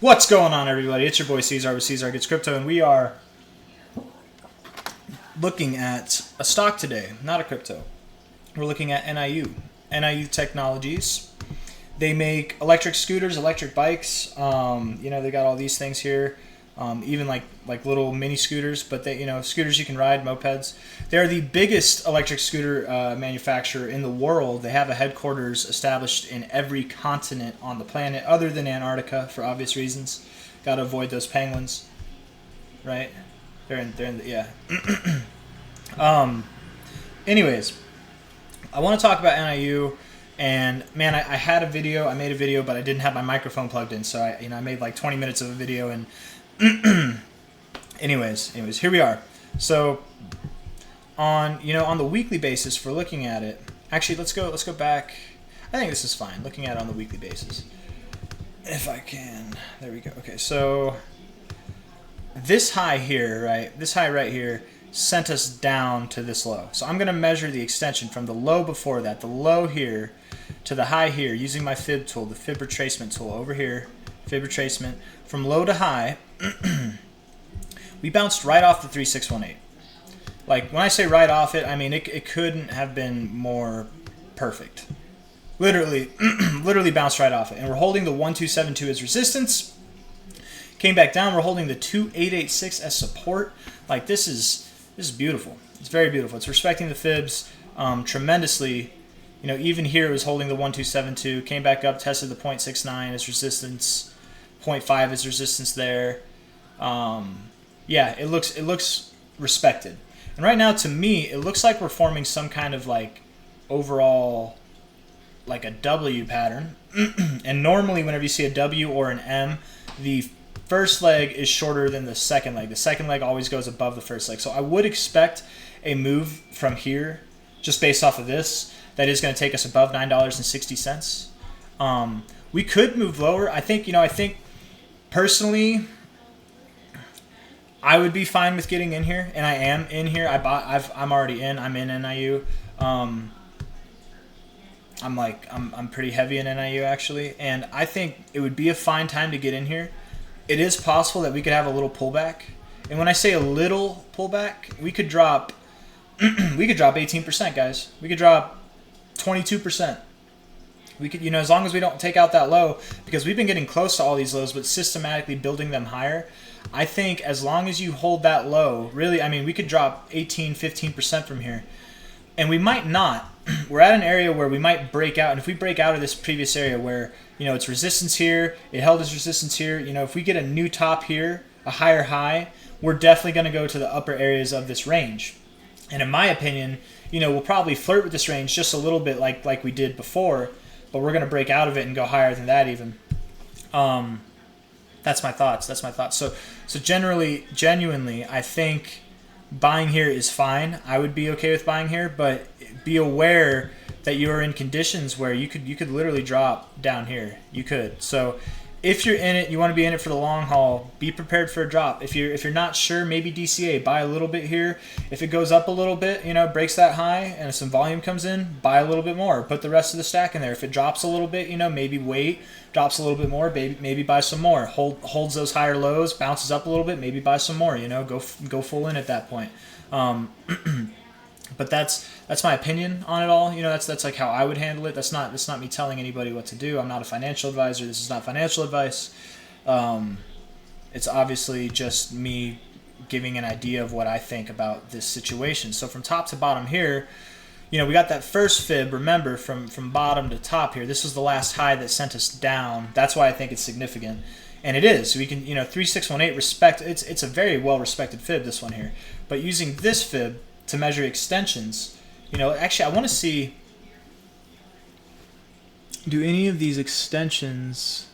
What's going on, everybody? It's your boy C-Zar with C-Zar Gets Crypto, and we are looking at a stock today, not a crypto. We're looking at NIU. NIU Technologies. They make electric scooters, electric bikes. They got all these things here, even like little mini scooters, but they, scooters you can ride, mopeds. They're the biggest electric scooter manufacturer in the world. They have a headquarters established in every continent on the planet, other than Antarctica, for obvious reasons. Got to avoid those penguins, right? They're in the, yeah. Anyways, I want to talk about NIU. And man, I had a video. I made a video, but I didn't have my microphone plugged in, so I made like 20 minutes of a video. And anyways, here we are. So on the weekly basis for looking at it. Actually, let's go back. I think this is fine. Looking at it on the weekly basis, if I can. There we go. Okay, so this high here, right? This high right here sent us down to this low. So I'm going to measure the extension from the low before that, the low here, to the high here, using my fib tool, the fib retracement tool over here, fib retracement, from low to high. We bounced right off the 3618. Like, when I say right off it, I mean it couldn't have been more perfect. Literally, literally bounced right off it. And we're holding the 1272 as resistance. Came back down. We're holding the 2886 as support. Like, this is beautiful. It's very beautiful. It's respecting the fibs tremendously. Even here it was holding the 1272. Came back up, tested the 0.69 as resistance. 0.5 as resistance there. Yeah, it looks respected. And right now, to me, it looks like we're forming some kind of like overall, like a W pattern. And normally, whenever you see a W or an M, the first leg is shorter than the second leg. The second leg always goes above the first leg. So I would expect a move from here, just based off of this, that is going to take us above $9.60. We could move lower. I think personally, I would be fine with getting in here, and I am in here. I'm already in. I'm in NIU. I'm pretty heavy in NIU actually, and I think it would be a fine time to get in here. It is possible that we could have a little pullback, and when I say a little pullback, we could drop 18%, guys. We could drop 22%. We could, as long as we don't take out that low, because we've been getting close to all these lows, but systematically building them higher. I think as long as you hold that low, really, I mean, we could drop 18, 15% from here. And we might not. We're at an area where we might break out. And if we break out of this previous area where, it's resistance here, it held as resistance here, if we get a new top here, a higher high, we're definitely going to go to the upper areas of this range. And in my opinion, we'll probably flirt with this range just a little bit like we did before, but we're going to break out of it and go higher than that even. That's my thoughts. So genuinely, I think buying here is fine. I would be okay with buying here, but be aware that you are in conditions where you could literally drop down here. You could. So if you're in it, you want to be in it for the long haul, be prepared for a drop. If you're not sure, maybe DCA, buy a little bit here. If it goes up a little bit, breaks that high and some volume comes in, buy a little bit more. Put the rest of the stack in there. If it drops a little bit, maybe wait, drops a little bit more, maybe buy some more. Holds those higher lows, bounces up a little bit, maybe buy some more, go full in at that point. But that's my opinion on it all. That's like how I would handle it. That's not me telling anybody what to do. I'm not a financial advisor. This is not financial advice. It's obviously just me giving an idea of what I think about this situation. So from top to bottom here, we got that first fib. Remember, from bottom to top here, this was the last high that sent us down. That's why I think it's significant. And it is. We can, 3618 respect. It's a very well respected fib, this one here. But using this fib to measure extensions, actually I want to see, do any of these extensions,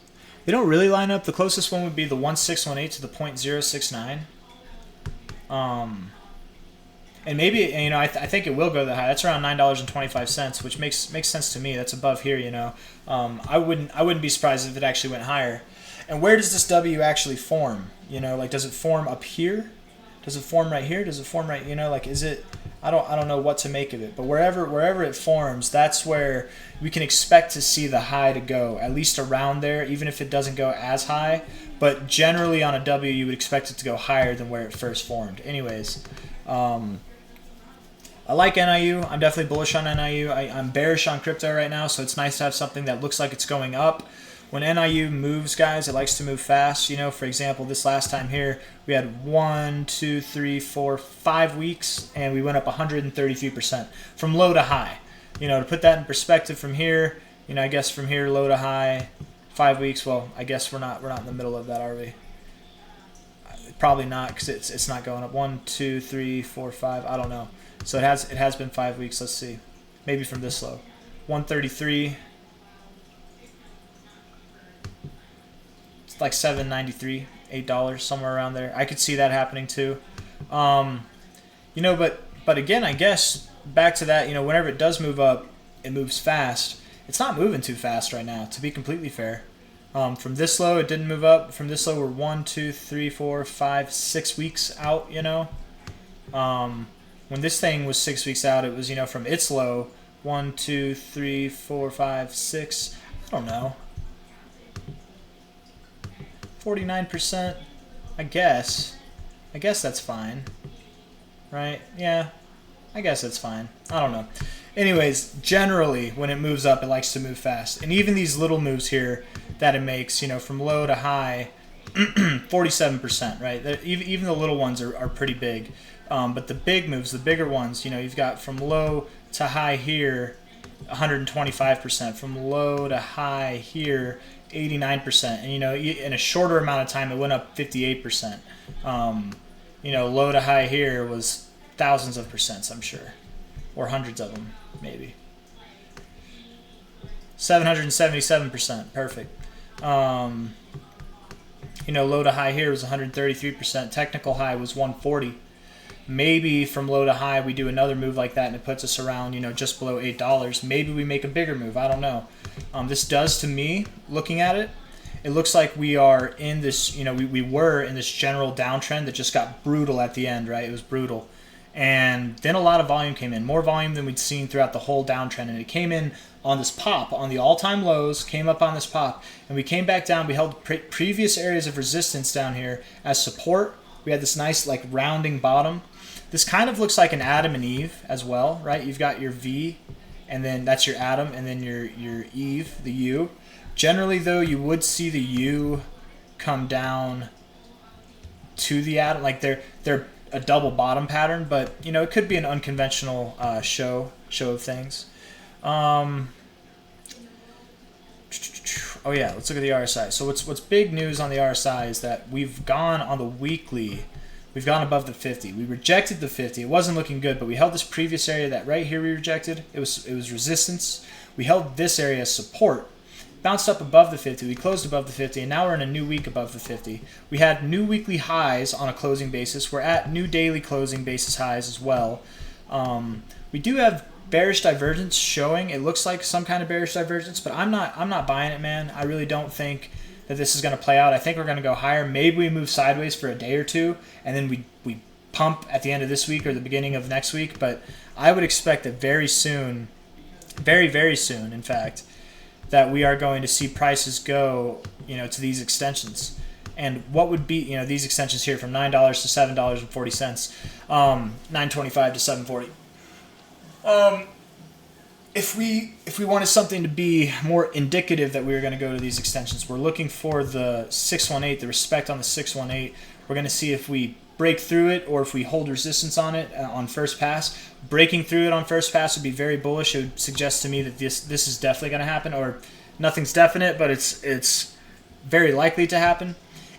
they don't really line up. The closest one would be the 1618 to the 0.069. And maybe, I think it will go that high. That's around $9.25, which makes sense to me. That's above here, I wouldn't be surprised if it actually went higher. And where does this W actually form? Does it form up here? Does it form right here? Does it form right, like, is it, I don't know what to make of it, but wherever it forms, that's where we can expect to see the high to go, at least around there, even if it doesn't go as high. But generally on a W, you would expect it to go higher than where it first formed. Anyways, I like NIU. I'm definitely bullish on NIU. I'm bearish on crypto right now, so it's nice to have something that looks like it's going up. When NIU moves, guys, it likes to move fast. For example, this last time here, we had 1, 2, 3, 4, 5 weeks, and we went up 133% from low to high. To put that in perspective from here, I guess from here, low to high, 5 weeks. Well, I guess we're not in the middle of that, are we? Probably not, because it's not going up. 1, 2, 3, 4, 5. I don't know. So it has been 5 weeks. Let's see. Maybe from this low. 133. It's like $7.93, $8, somewhere around there. I could see that happening too. But again, I guess back to that, whenever it does move up, it moves fast. It's not moving too fast right now, to be completely fair. From this low, it didn't move up. From this low, we're 1, 2, 3, 4, 5, 6 weeks out, When this thing was 6 weeks out, it was, from its low, 1, 2, 3, 4, 5, 6, I don't know, 49%, I guess that's fine, right? Yeah, I guess that's fine. I don't know. Anyways, generally, when it moves up, it likes to move fast. And even these little moves here that it makes, from low to high, 47%, right? Even the little ones are pretty big. But the big moves, the bigger ones, you've got from low to high here, 125%. From low to high here, 89%. And, in a shorter amount of time, it went up 58%. Low to high here was thousands of percents, I'm sure. Or hundreds of them, maybe. 777%. Perfect. Low to high here was 133%. Technical high was 140. Maybe from low to high we do another move like that and it puts us around, just below $8. Maybe we make a bigger move. I don't know. This does, to me, looking at it, it looks like we are in this, we were in this general downtrend that just got brutal at the end, right? It was brutal. And then a lot of volume came in, more volume than we'd seen throughout the whole downtrend. And it came in on this pop, on the all-time lows, came up on this pop. And we came back down. We held previous areas of resistance down here as support. We had this nice, rounding bottom. This kind of looks like an Adam and Eve as well, right? You've got your V, and then that's your Adam, and then your Eve, the U. Generally, though, you would see the U come down to the Adam. They're a double bottom pattern, but, it could be an unconventional show of things. Oh, yeah, let's look at the RSI. So what's big news on the RSI is that we've gone on the weekly. We've gone above the 50. We rejected the 50. It wasn't looking good, but we held this previous area that right here we rejected. It was resistance. We held this area as support. Bounced up above the 50. We closed above the 50, and now we're in a new week above the 50. We had new weekly highs on a closing basis. We're at new daily closing basis highs as well. We do have bearish divergence showing. It looks like some kind of bearish divergence, but I'm not buying it, man. I really don't think that this is going to play out. I think we're going to go higher. Maybe we move sideways for a day or two, and then we pump at the end of this week or the beginning of next week. But I would expect that very soon, very, very soon, in fact, that we are going to see prices go, to these extensions. And what would be, these extensions here from $9 to $7.40, $9.25 to $7.40. If we wanted something to be more indicative that we were going to go to these extensions, we're looking for the 618, the respect on the 618. We're going to see if we break through it or if we hold resistance on it on first pass. Breaking through it on first pass would be very bullish. It would suggest to me that this is definitely going to happen, or nothing's definite, but it's very likely to happen.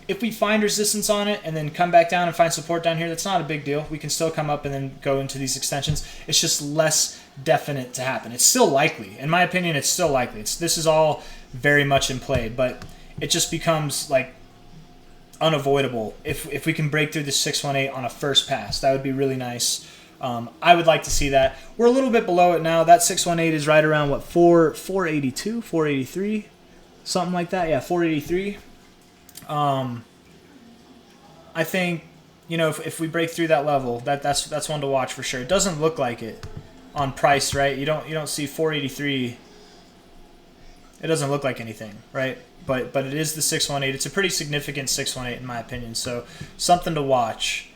If we find resistance on it and then come back down and find support down here, that's not a big deal. We can still come up and then go into these extensions. It's just less definite to happen. It's still likely. In my opinion, it's still likely. This is all very much in play, but it just becomes unavoidable if we can break through the 618 on a first pass. That would be really nice. I would like to see that. We're a little bit below it now. That 618 is right around 482, 483, something like that. Yeah, 483. I think you know, if we break through that level, that's one to watch for sure. It doesn't look like it on price, right? You don't see 483. It doesn't look like anything, right? But it is the 618. It's a pretty significant 618 in my opinion. So something to watch.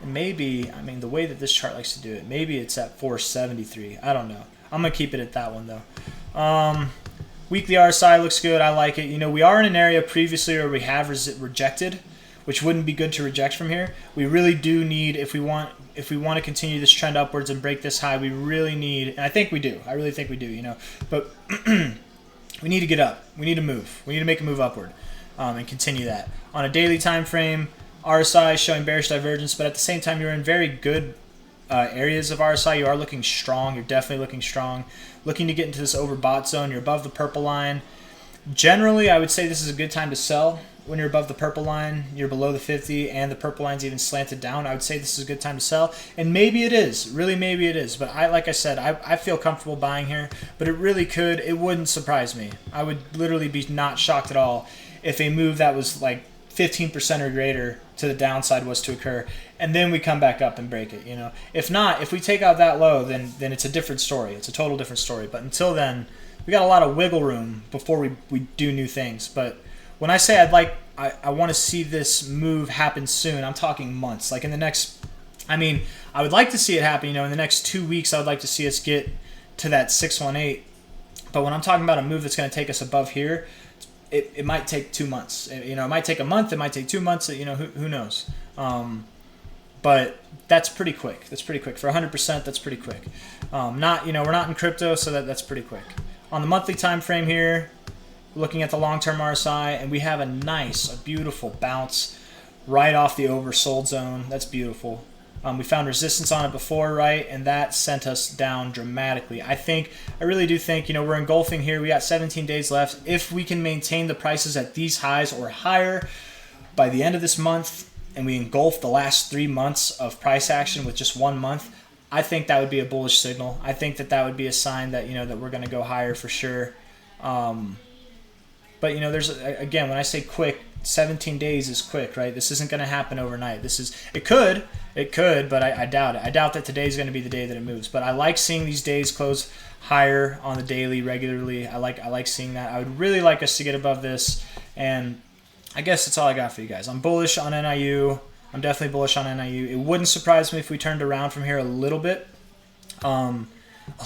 Maybe, I mean, the way that this chart likes to do it, maybe it's at 473. I don't know. I'm gonna keep it at that one though. Weekly RSI looks good. I like it. You know, we are in an area previously where we have rejected, which wouldn't be good to reject from here. We really do need, if we want to continue this trend upwards and break this high, we really need, and I think we do. I really think we do, you know. But we need to get up. We need to move. We need to make a move upward and continue that. On a daily time frame, RSI is showing bearish divergence, but at the same time, you're in very good areas of RSI. You are looking strong. You're definitely looking strong. Looking to get into this overbought zone. You're above the purple line. Generally, I would say this is a good time to sell when you're above the purple line. You're below the 50, and the purple line's even slanted down. I would say this is a good time to sell, and maybe it is. Really, maybe it is. But like I said, I feel comfortable buying here, but it really could. It wouldn't surprise me. I would literally be not shocked at all if a move that was like 15% or greater to the downside was to occur, and then we come back up and break it. You know, if not, if we take out that low, then it's a different story. It's a total different story. But until then, we got a lot of wiggle room before we do new things. But when I say I want to see this move happen soon, I'm talking months. Like in the next, I mean, I would like to see it happen. You know, in the next 2 weeks, I would like to see us get to that 618. But when I'm talking about a move that's going to take us above here, it might take 2 months. You know, it might take a month. It might take 2 months. You know, who knows? But that's pretty quick. That's pretty quick for 100%. That's pretty quick. Not, you know, we're not in crypto, so that's pretty quick. On the monthly time frame here, looking at the long-term RSI, and we have a beautiful bounce right off the oversold zone. That's beautiful. We found resistance on it before, right, and that sent us down dramatically. I really do think, you know, we're engulfing here. We got 17 days left. If we can maintain the prices at these highs or higher by the end of this month, and we engulf the last 3 months of price action with just 1 month, I think that would be a bullish signal. I think that would be a sign that, you know, that we're going to go higher for sure. But, you know, again, when I say quick, 17 days is quick, right? This isn't going to happen overnight. It could, but I doubt it. I doubt that today's going to be the day that it moves. But I like seeing these days close higher on the daily regularly. I like seeing that. I would really like us to get above this, and I guess that's all I got for you guys. I'm bullish on NIU. I'm definitely bullish on NIU. It wouldn't surprise me if we turned around from here a little bit. A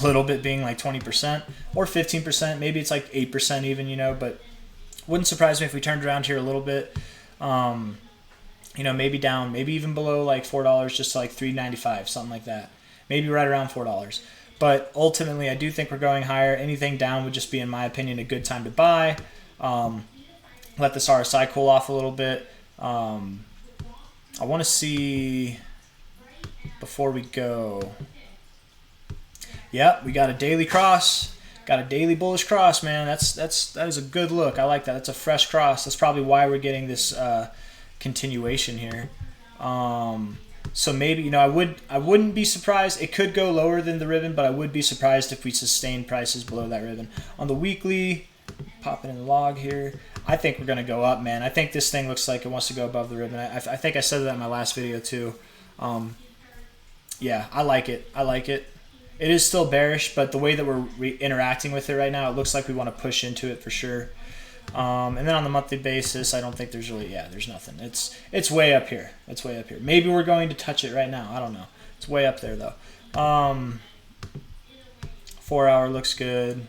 little bit being like 20% or 15%. Maybe it's like 8% even, you know, but wouldn't surprise me if we turned around here a little bit. You know, maybe down, maybe even below like $4, just to like $3.95, something like that. Maybe right around $4. But ultimately, I do think we're going higher. Anything down would just be, in my opinion, a good time to buy. Let this RSI cool off a little bit. I want to see, before we go, yep, we got a daily cross. Got a daily bullish cross, man. That is a good look. I like that. That's a fresh cross. That's probably why we're getting this continuation here. So maybe, you know, I wouldn't be surprised. It could go lower than the ribbon, but I would be surprised if we sustain prices below that ribbon. On the weekly, popping in the log here, I think we're gonna go up, man. I think this thing looks like it wants to go above the ribbon. I think I said that in my last video too. Yeah, I like it. I like it. It is still bearish, but the way that we're interacting with it right now, it looks like we want to push into it for sure. And then on the monthly basis, I don't think there's really, there's nothing. It's way up here. It's way up here. Maybe we're going to touch it right now. I don't know. It's way up there though. 4 hour looks good.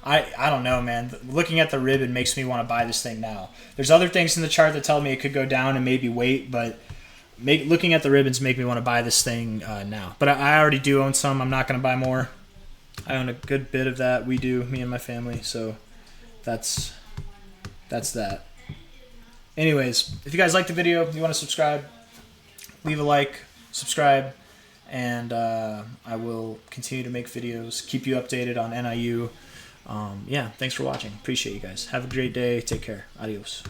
I don't know, man. Looking at the ribbon makes me want to buy this thing now. There's other things in the chart that tell me it could go down and maybe wait, but looking at the ribbons make me want to buy this thing now. But I already do own some. I'm not going to buy more. I own a good bit of that. We do, me and my family. So that's that. Anyways, if you guys like the video, you want to subscribe, leave a like, subscribe, and I will continue to make videos, keep you updated on NIU. Yeah, thanks for watching. Appreciate you guys. Have a great day. Take care. Adios.